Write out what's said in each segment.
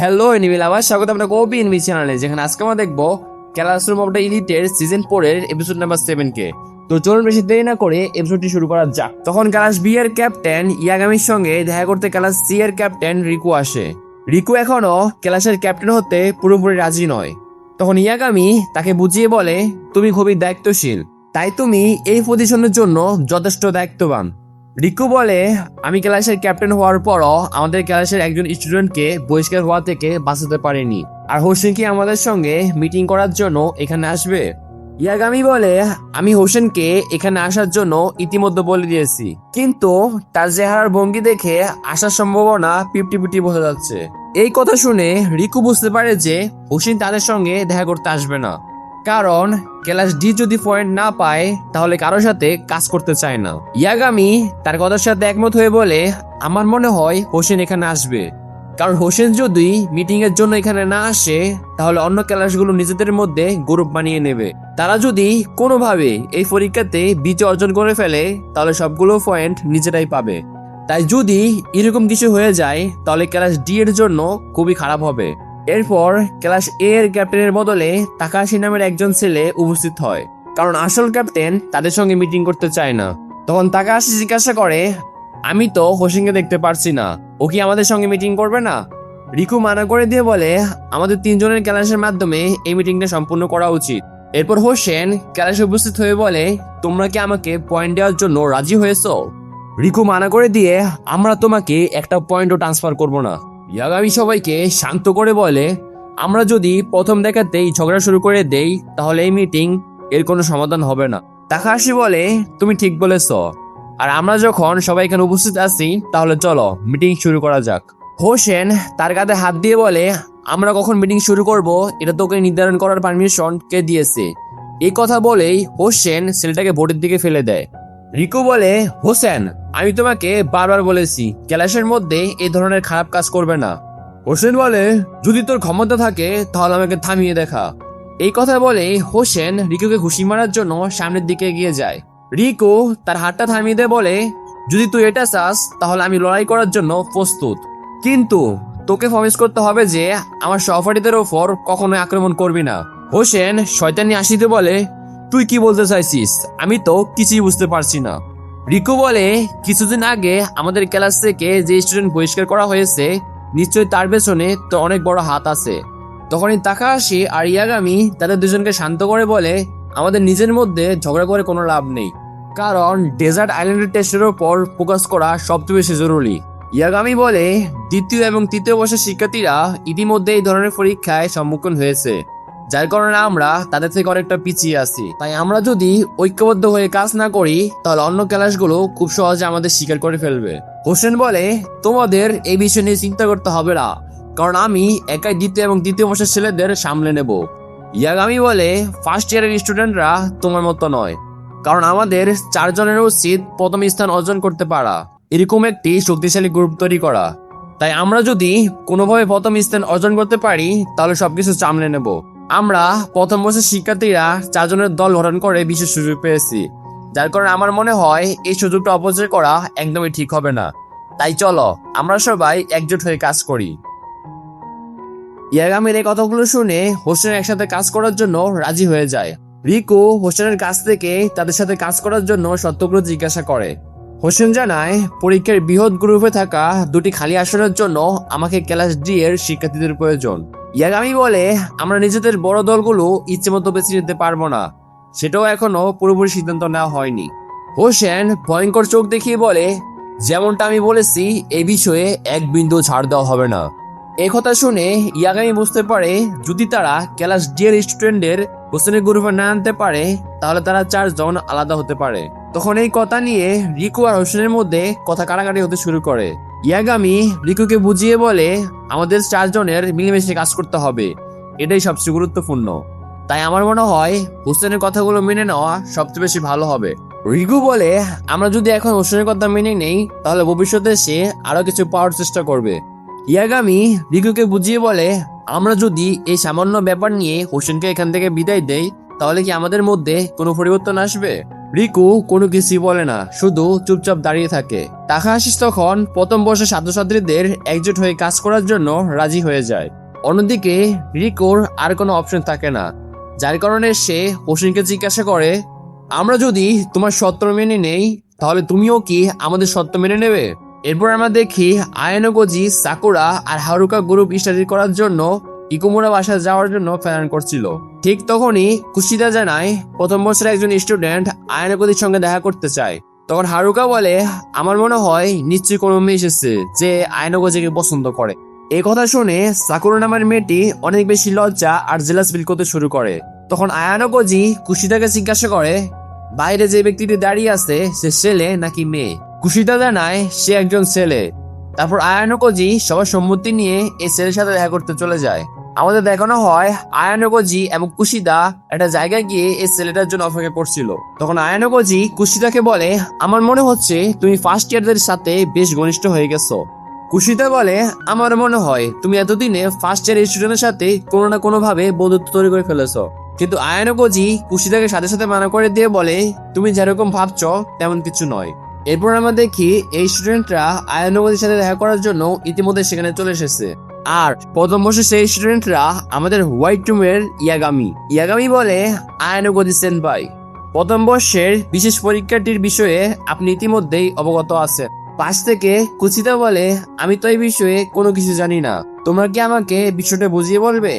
Hello enemy লাভার, স্বাগত আপনার কবি এনিমি চ্যানেলে, যেখানে আজকে আমরা দেখবো ক্লাসরুম অফ দ্য ইলিটের সিজন 4 এর এপিসোড নাম্বার 7 কে। তো চলুন বেশি দেরি না করে এপিসোডটি শুরু করা যাক। তখন ক্লাস বি এর ক্যাপ্টেন ইয়াগামির সঙ্গে দেখা করতে ক্লাস সি এর ক্যাপ্টেন রিকু আসে। রিকু এখনো ক্লাসের ক্যাপ্টেন হতে পুরোপুরি রাজি নয়। তখন ইয়াগামি তাকে বুঝিয়ে বলে, তুমি খুবই দায়িত্বশীল, তাই তুমি এই পজিশনের জন্য যথেষ্ট দায়িত্ববান। রিকু বলে, আমি ক্লাসের ক্যাপ্টেন হওয়ার পরও আমাদের ক্লাসের একজন স্টুডেন্টকে বহিষ্কার হওয়া থেকে বাঁচাতে পারেনি, আর হোসেন কি আমাদের সঙ্গে মিটিং করার জন্য এখানে আসবে? ইয়াগামি বলে, আমি হোসেনকে এখানে আসার জন্য ইতিমধ্যে বলে দিয়েছি, কিন্তু তার চেহারার ভঙ্গি দেখে আসার সম্ভাবনা 50-50 বোঝা যাচ্ছে। এই কথা শুনে রিকু বুঝতে পারে যে হোসেন তাদের সঙ্গে দেখা করতে আসবে না, কারণ ক্লাস ডি যদি পয়েন্ট না পায় তাহলে কারোর সাথে কাজ করতে চায় না। ইয়াগামি তার কথার সাথে একমত হয়ে বলে, আমার মনে হয় হোসেন এখানে আসবে, কারণ হোসেন যদি মিটিং এর জন্য এখানে না আসে তাহলে অন্য ক্লাসগুলো নিজেদের মধ্যে গ্রুপ বানিয়ে নেবে। তারা যদি কোনোভাবে এই পরীক্ষাতে বিজয় অর্জন করে ফেলে তাহলে সবগুলো পয়েন্ট নিজেরাই পাবে। তাই যদি এরকম কিছু হয়ে যায় তাহলে ক্লাস ডি এর জন্য খুবই খারাপ হবে। এরপর ক্লাস এ এর ক্যাপ্টেনের বদলে তাকাশি নামের একজন ছেলে উপস্থিত হয়, কারণ আসল ক্যাপ্টেন তাদের সঙ্গে মিটিং করতে চায় না। তখন তাকাশি জিজ্ঞাসা করে, আমি তো হোসেনকে দেখতে পারছি না, ও কি আমাদের সঙ্গে মিটিং করবে না? রিকু মানা করে দিয়ে বলে, আমাদের তিনজনের ক্লাসের মাধ্যমে এই মিটিংটা সম্পূর্ণ করা উচিত। এরপর হোসেন ক্লাসে উপস্থিত হয়ে বলে, তোমরা কি আমাকে পয়েন্ট দেওয়ার জন্য রাজি হয়েছো? রিকু মানা করে দিয়ে, আমরা তোমাকে একটা পয়েন্টও ট্রান্সফার করব না। ইয়াগামি সবাইকে শান্ত করে বলে, আমরা যদি প্রথম দেখাতেই ঝগড়া শুরু করে দেই তাহলে এই মিটিং এর কোনো সমাধান হবে না। তাকাশি বলে, তুমি ঠিক বলেছ, আর আমরা যখন সবাই এখানে উপস্থিত আছি তাহলে চলো মিটিং শুরু করা যাক। হোসেন তার কাঁধে হাত দিয়ে বলে, আমরা কখন মিটিং শুরু করব এটা তোকে নির্ধারণ করার পারমিশন কে দিয়েছে? এই কথা বলেই হোসেন ছেলেটাকে বোর্ডের দিকে ফেলে দেয়। রিকু বলে, হোসেন, আমি তোমাকে বারবার বলেছি ক্লাসের মধ্যে এই ধরনের খারাপ কাজ করবে না। হোসেন বলে, যদি তোর ক্ষমতা থাকে তাহলে আমাকে থামিয়ে দেখা। এই কথা বলে হোসেন রিকুকে ঘুষি মারার জন্য সামনের দিকে এগিয়ে যায়। রিকু তার হাতটা থামিয়ে দিয়ে বলে, যদি তুই এটা চাস তাহলে আমি লড়াই করার জন্য প্রস্তুত, কিন্তু তোকে প্রমিস করতে হবে যে আমার সহপাঠীদের ওপর কখনোই আক্রমণ করবি না। হোসেন শয়তানি হাসিতে বলে, তুই কি বলতে চাইছিস? আমি তো কিছুই বুঝতে পারছি না। রিকু বলে, কিছুদিন আগে আমাদের ক্লাস থেকে যে স্টুডেন্ট বহিষ্কার করা হয়েছে নিশ্চয়ই তার পেছনে তো অনেক বড় হাত আছে। তখনই তাকাহাশি আর ইয়াগামি তাদের দুজনকে শান্ত করে বলে, আমাদের নিজের মধ্যে ঝগড়া করে কোনো লাভ নেই, কারণ ডেজার্ট আইল্যান্ডের টেস্টের ওপর ফোকাস করা সবচেয়ে বেশি জরুরি। ইয়াগামি বলে, দ্বিতীয় এবং তৃতীয় বর্ষের শিক্ষার্থীরা ইতিমধ্যে এই ধরনের পরীক্ষায় সম্মুখীন হয়েছে, যার কারণে আমরা তাদের থেকে অনেকটা পিছিয়ে আছি। তাই আমরা যদি ঐক্যবদ্ধ হয়ে কাজ না করি তাহলে অন্য ক্লাসগুলো খুব সহজে আমাদের স্বীকার করে ফেলবে। হোসেন বলে, তোমাদের এই বিষয় নিয়ে চিন্তা করতে হবে না, কারণ আমি একাই দ্বিতীয় এবং তৃতীয় বর্ষের ছেলেদের সামলে নেব। ইয়াগামি বলে, ফার্স্ট ইয়ারের স্টুডেন্টরা তোমার মতো নয়, কারণ আমাদের 4 জনের উচিত প্রথম স্থান অর্জন করতে পারা, এরকম একটি শক্তিশালী গ্রুপ তৈরি করা। তাই আমরা যদি কোনোভাবে প্রথম স্থান অর্জন করতে পারি তাহলে সবকিছু সামলে নেব। আমরা প্রথম বর্ষের শিক্ষার্থীরা 4 জনের দল গঠন করে বিশেষ সুযোগ পেয়েছি, যার কারণে আমার মনে হয় এই সুযোগটা অপচয় করা একদমই ঠিক হবে না। তাই চলো আমরা সবাই একজোট হয়ে কাজ করি। ইয়াগামির এই কথাগুলো শুনে হোসেন একসাথে কাজ করার জন্য রাজি হয়ে যায়। রিকু হোসেনের কাছ থেকে তাদের সাথে কাজ করার জন্য শর্তগুলো জিজ্ঞাসা করে। হোসেন জানায়, পরীক্ষার বৃহৎ গ্রুপে থাকা 2টি খালি আসনের জন্য আমাকে ক্লাস ডি এর শিক্ষার্থীদের প্রয়োজন। ইয়াগামি বলে, আমরা নিজেদের বড় দলগুলো ইচ্ছে মতো বেছে নিতে পারবো না, সেটাও এখনো পুরোপুরি সিদ্ধান্ত নেওয়া হয়নি। হোসেন ভয়ঙ্কর চোখ দেখিয়ে বলে, যেমনটা আমি বলেছি এই বিষয়ে এক বিন্দু ছাড় দেওয়া হবে না। এই কথা শুনে ইয়াগামি বুঝতে পারে যদি তারা ক্লাস ডি এর স্টুডেন্টদের হোসেনের গ্রুপে না আনতে পারে তাহলে তারা 4 জন আলাদা হতে পারে। তখন এই কথা নিয়ে রিকু আর হোসেনের মধ্যে কথা কাটাকাটি হতে শুরু করে। ইয়াগামি রিকুকে বুঝিয়ে বলে, আমাদের 4 জনের মিলেমিশে কাজ করতে হবে, এটাই সবচেয়ে গুরুত্বপূর্ণ। তাই আমার মনে হয় হোসেনের কথাগুলো মেনে নেওয়া সবচেয়ে বেশি ভালো হবে। রিকু বলে, আমরা যদি এখন হোসেনের কথা মেনে নেই তাহলে ভবিষ্যতে সে আরো কিছু পাওয়ার চেষ্টা করবে। ইয়াগামি রিকুকে বুঝিয়ে বলে, আমরা যদি এই সামান্য ব্যাপার নিয়ে হোসেনকে এখান থেকে বিদায় দেই তাহলে কি আমাদের মধ্যে কোনো পরিবর্তন আসবে? রিকু কোনো কিছুই বলে না, শুধু চুপচাপ দাঁড়িয়ে থাকে। তাকাহাশি তখন প্রথম বর্ষের ছাত্রছাত্রীদের একজোট হয়ে কাজ করার জন্য রাজি হয়ে যায়। অন্যদিকে রিকুর আর কোনো অপশন থাকে না, যার কারণে সে হোসেনকে জিজ্ঞাসা করে, আমরা যদি তোমার সত্য মেনে নেই তাহলে তুমিও কি আমাদের সত্য মেনে নেবে? এরপর আমরা দেখি আয়ানো গোজি, সাকুরা আর হারুকা গ্রুপ স্টাডি করার জন্য ইকুমুরা বাসায় যাওয়ার জন্য প্ল্যান করছিল। ঠিক তখনই কুশিদা জানায় প্রথম বছরের একজন স্টুডেন্ট আয়ানো গোজির সঙ্গে দেখা করতে চায়। তখন হারুকা বলে, আমার মনে হয় নিশ্চয়ই কোনো মেয়ে এসেছে যে আয়ানো গোজিকে পছন্দ করে। এই কথা শুনে সাকুরা নামের মেয়েটি অনেক বেশি লজ্জা আর জেলাস ফিল করতে শুরু করে। তখন আয়ানো গোজি কুশিদাকে জিজ্ঞাসা করে, বাইরে যে ব্যক্তিটি দাঁড়িয়ে আছে সে ছেলে নাকি মেয়ে? কুশিদা জানায় সে একজন ছেলে। তারপর আয়ানো গোজি সবার সম্মতি নিয়ে এই ছেলের সাথে দেখা করতে চলে যায়। আমাদের দেখানো হয় আয়ানো গোজি এবং কুশিদা একটা জায়গায় গিয়ে এই ছেলেটার জন্য অপেক্ষা করছিল। তখন আয়ানো গোজি কুশিদাকে বলে, আমার মনে হচ্ছে তুমি ফার্স্ট ইয়ারদের সাথে বেশ ঘনিষ্ঠ হয়ে গেছো। কুশিদা বলে, আমার মনে হয় তুমি এতদিনে ফার্স্ট ইয়ার স্টুডেন্টের সাথে কোনো না কোনো ভাবে বন্ধুত্ব তৈরি করে ফেলেছো। কিন্তু আয়ানো গোজি কুশিদাকে সাথে সাথে মানা করে দিয়ে বলে, তুমি যেরকম ভাবছো তেমন কিছু নয়। এরপর আমরা দেখি এই স্টুডেন্টরা আয়ানো গোজির সাথে দেখা করার জন্য ইতিমধ্যে সেখানে চলে এসেছে। আর প্রথম বর্ষে সেই স্টুডেন্টরা আমাদের হোয়াইট রুমের ইয়াগামি বলে, আয়ানো গোজি সেনপাই, প্রথম বর্ষের বিশেষ পরীক্ষাটির বিষয়ে আপনি ইতিমধ্যেই অবগত আছেন। পাশ থেকে কুচিতা বলে, আমি তো এই বিষয়ে কোনো কিছু জানি না, তোমরা কি আমাকে বিষয়টা বুঝিয়ে বলবে?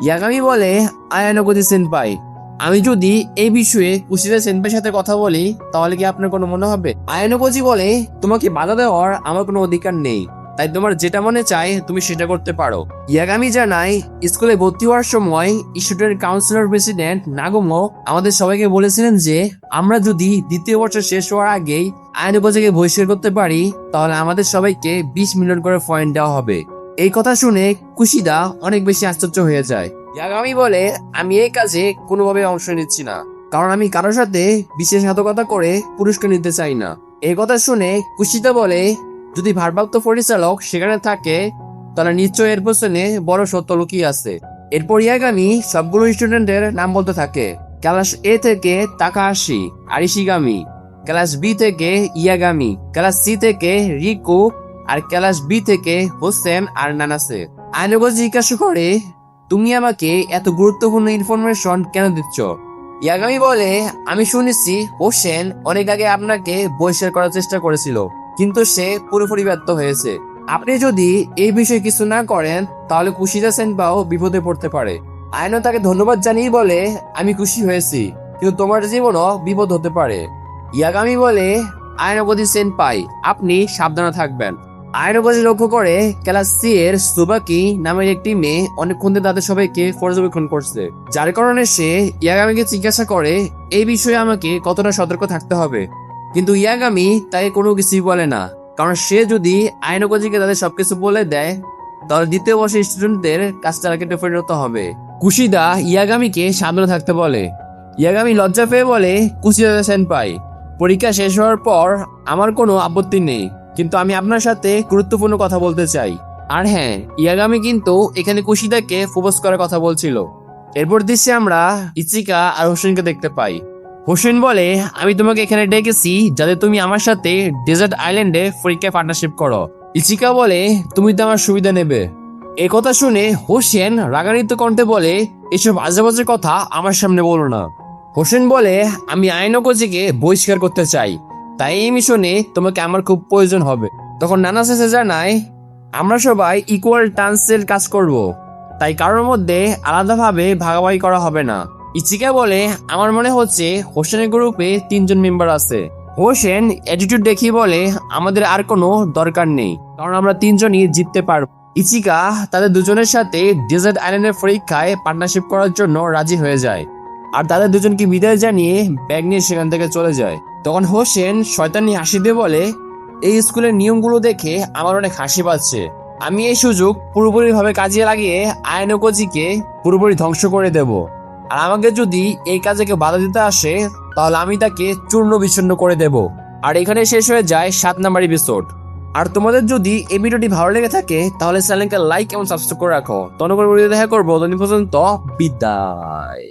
ইয়াগামি বলে, আয়ানো গোজি সেনপাই, আমি যদি এই বিষয়ে কুচিতা সেনপাইয়ের সাথে কথা বলি তাহলে কি আপনার কোনো মনে হবে? আয়ানো গোজি বলে, তোমাকে বাধা দেওয়ার আমার কোনো অধিকার নেই, তাই তোমার যেটা মনে চায় তুমি সেটা করতে পারো। ইয়াগামি জানায়, স্কুলে ভর্তি হওয়ার সময় স্টুডেন্ট কাউন্সিলর প্রেসিডেন্ট নাগুমো আমাদের সবাইকে বলেছিলেন যে আমরা যদি দ্বিতীয় বছর শেষ হওয়ার আগেই আয়ানো গোজিকে বহিষ্কার করতে পারি তাহলে আমাদের সবাইকে 20 মিলিয়ন করে পয়েন্ট দেওয়া হবে। এই কথা শুনে কুশিদা অনেক বেশি আশ্চর্য হয়ে যায়। ইয়াগামি বলে, আমি এই কাজে কোনোভাবে অংশ নিচ্ছি না, কারণ আমি কারোর সাথে বিশ্বাসঘাতকতা করে পুরস্কার নিতে চাই না। এই কথা শুনে কুশিদা বলে, যদি ভারপ্রাপ্ত পরিচালক সেখানে থাকে তাহলে নিশ্চয় এর পেছনে বড় সত্য লুকিয়ে আছে। এরপর ইয়াগামি সবগুলো স্টুডেন্টের নাম বলতে থাকে। ক্লাস এ থেকে তাকাহাশি আর ইশিগামি, ক্লাস বি থেকে ইয়াগামি, ক্লাস সি থেকে রিকু, আর ক্লাস বি থেকে হোসেন আর নানাসে। আয়ানো গোজি জিজ্ঞাসা করে, তুমি আমাকে এত গুরুত্বপূর্ণ ইনফরমেশন কেন দিচ্ছ? ইয়াগামি বলে, আমি শুনেছি হোসেন অনেক আগে আপনাকে বহিষ্কার করার চেষ্টা করেছিল, কিন্তু সে পুরোপুরি ব্যর্থ হয়েছে। আপনি যদি এই বিষয়ে কিছু না করেন তাহলে কুশিদা সেনপাও বিপদে পড়তে পারে। আয়ানো তাকে ধন্যবাদ জানিয়ে বলে, আমি খুশি হয়েছি, কিন্তু তোমার জীবনও বিপদ হতে পারে। ইয়াগামি বলে, আয়ানো গোজি সেনপাই, আপনি সাবধানে থাকবেন। আয়ানো গোজি লক্ষ্য করে ক্লাস সি এর সুবাকি নামের একটি মেয়ে অনেকক্ষণ ধরে তাদের সবাইকে পর্যবেক্ষণ করছে, যার কারণে সে ইয়াগামিকে জিজ্ঞাসা করে এই বিষয়ে আমাকে কতটা সতর্ক থাকতে হবে। কিন্তু ইয়াগামি তাকে কোনো কিছুই বলে না, কারণ সে যদি আয়ানো গোজিকে তাদের সবকিছু বলে দেয় তাহলে দ্বিতীয় বর্ষের স্টুডেন্টদের কাজটা কেটে পরিণত হবে। কুশিদা ইয়াগামিকে সাবধানে থাকতে বলে। ইয়াগামি লজ্জা পেয়ে বলে, কুশিদা সেনপাই, পরীক্ষা শেষ হওয়ার পর আমার কোনো আপত্তি নেই, কিন্তু আমি আপনার সাথে গুরুত্বপূর্ণ কথা বলতে চাই। আর হ্যাঁ, ইয়াগামি কিন্তু এখানে কুশিদাকে প্রপোজ করার কথা বলছিল। এরপর দৃশ্যে আমরা ইচিকা আর হোসেনকে দেখতে পাই। হোসেন বলে, আমি তোমাকে এখানে ডেকেছি যাতে তুমি আমার সাথে ডেজার্ট আইল্যান্ডে পরীক্ষায় পার্টনারশিপ করো। ইচিকা বলে, তুমি তো আমার সুবিধা নেবে। এই কথা শুনে হোসেন রাগান্বিত কণ্ঠে বলে, এসব আজেবাজে কথা আমার সামনে বলো না। হোসেন বলে, আমি আয়ানো গোজিকে বহিষ্কার করতে চাই, তাই এই মিশনে তোমাকে আমার খুব প্রয়োজন হবে। তখন নানাসে জানায়, আমরা সবাই ইকুয়াল টার্মসের কাজ করব, তাই কারোর মধ্যে আলাদাভাবে ভাগাভাগি করা হবে না। ইচিকা বলে, আমার মনে হচ্ছে হোসেনের গ্রুপে 3 জন মেম্বার আছে। হোসেন অ্যাটিটিউড দেখিয়ে বলে, আমাদের আর কোনো দরকার নেই, কারণ আমরা 3 জনই জিততে পারবো। ইচিকা তাদের দুজনের সাথে ডেজার্ট আইল্যান্ডের পরীক্ষায় পার্টনারশিপ করার জন্য রাজি হয়ে যায়, আর তাদের দুজনকে বিদায় জানিয়ে ব্যাগ নিয়ে সেখান থেকে চলে যায়। তখন হোসেন শয়তানি হাসি দিয়ে বলে, এই স্কুলের নিয়মগুলো দেখে আমার অনেক হাসি পাচ্ছে। আমি এই সুযোগ পুরোপুরি ভাবে কাজে লাগিয়ে আয়ানো গোজিকে পুরোপুরি ধ্বংস করে দেব, আর আমাকে যদি এই কাজে কেউ বাধা দিতে আসে তাহলে আমি তাকে চূর্ণ বিচ্ছিন্ন করে দেব। আর এখানে শেষ হয়ে যায় 7 নাম্বার এপিসোড। আর তোমাদের যদি এই ভিডিওটি ভালো লেগে থাকে তাহলে চ্যানেলকে লাইক এবং সাবস্ক্রাইব করে রাখো। তখন দেখা করবো, ততদিন পর্যন্ত বিদায়।